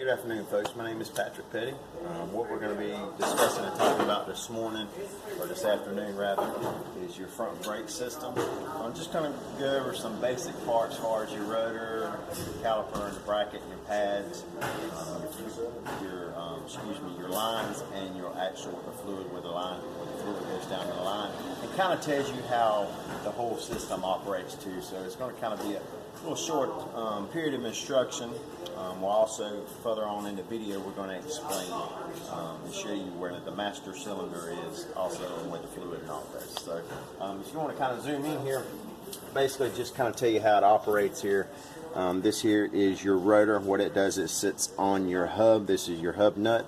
Good afternoon, folks. My name is Patrick Petty. What we're going to be discussing and talking about this morning, or this afternoon rather, is your front brake system. I'm just going to go over some basic parts as far as your rotor, your caliper, and the bracket, and your pads, your lines, and your actual fluid where the fluid goes down the line. It kind of tells you how the whole system operates too. So it's going to kind of be a little short period of instruction. We'll also, further on in the video, we're going to explain and show you where the master cylinder is, also and where the fluid and all that. So if you want to kind of zoom in here, basically just kind of tell you how it operates here. This here is your rotor. What it does is sits on your hub. This is your hub nut.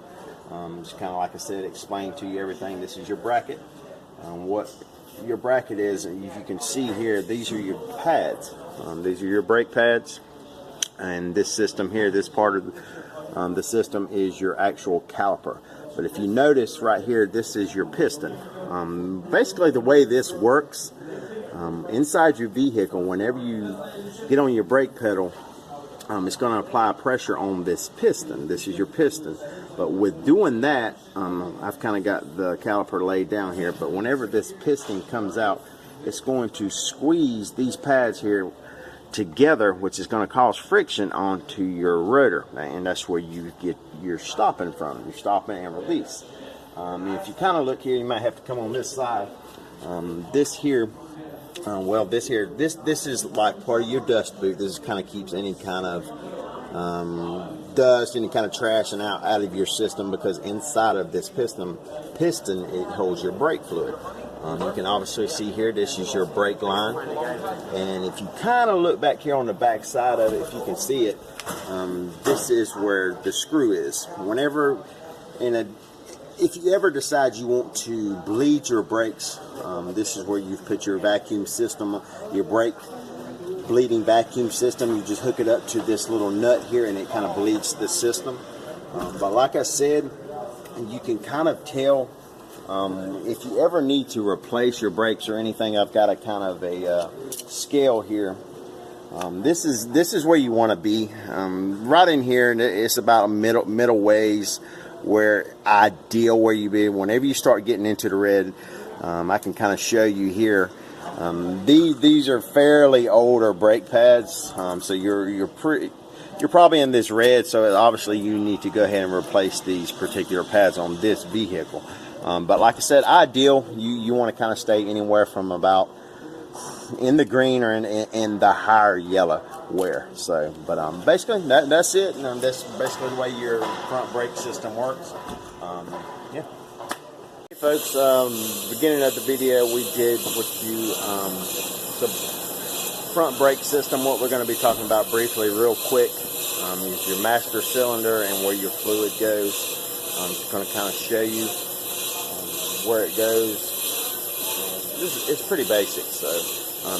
Just kind of like I said, explain to you everything. This is your bracket. What your bracket is, and if you can see here, these are your pads. These are your brake pads, and this system here, this part of the system is your actual caliper. But if you notice right here, this is your piston. Basically the way this works, inside your vehicle, whenever you get on your brake pedal, it's going to apply pressure on this piston. This is your piston. But with doing that, I've kind of got the caliper laid down here, but whenever this piston comes out, it's going to squeeze these pads here together, which is going to cause friction onto your rotor, and that's where you get your stopping from. Your stopping and release. If you kind of look here, you might have to come on this side. This here, this is like part of your dust boot. This kind of keeps any kind of dust, any kind of trash and out of your system, because inside of this piston it holds your brake fluid. You can obviously see here, this is your brake line, and if you kind of look back here on the back side of it, if you can see it, this is where the screw is. If you ever decide you want to bleed your brakes, this is where you've put your vacuum system, your brake bleeding vacuum system. You just hook it up to this little nut here, and it kind of bleeds the system. But like I said, you can kind of tell if you ever need to replace your brakes or anything. I've got a kind of a scale here. This is where you want to be. Right in here, it's about a middle ways where ideal where you be. Whenever you start getting into the red, I can kind of show you here. These are fairly older brake pads, so you're probably in this red, so obviously you need to go ahead and replace these particular pads on this vehicle. But like I said, ideal, you want to kind of stay anywhere from about in the green or in the higher yellow wear. So, but basically that's it, and that's basically the way your front brake system works. Yeah. Hey folks, beginning of the video we did with you the front brake system. What we're going to be talking about briefly, real quick, is your master cylinder and where your fluid goes. I'm just going to kind of show you where it goes. It's pretty basic. So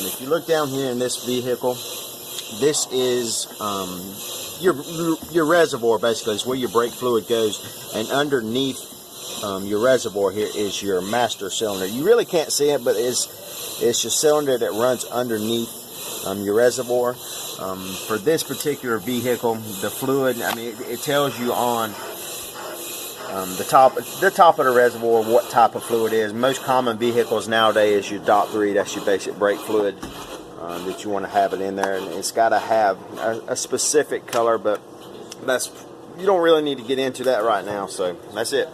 if you look down here in this vehicle, this is your reservoir. Basically is where your brake fluid goes, and underneath your reservoir here is your master cylinder. You really can't see it, but it's your cylinder that runs underneath your reservoir. For this particular vehicle, the fluid, I mean, it tells you on the top of the reservoir what type of fluid is. Most common vehicles nowadays is your DOT3. That's your basic brake fluid that you want to have it in there, and it's got to have a specific color, but you don't really need to get into that right now. So that's it.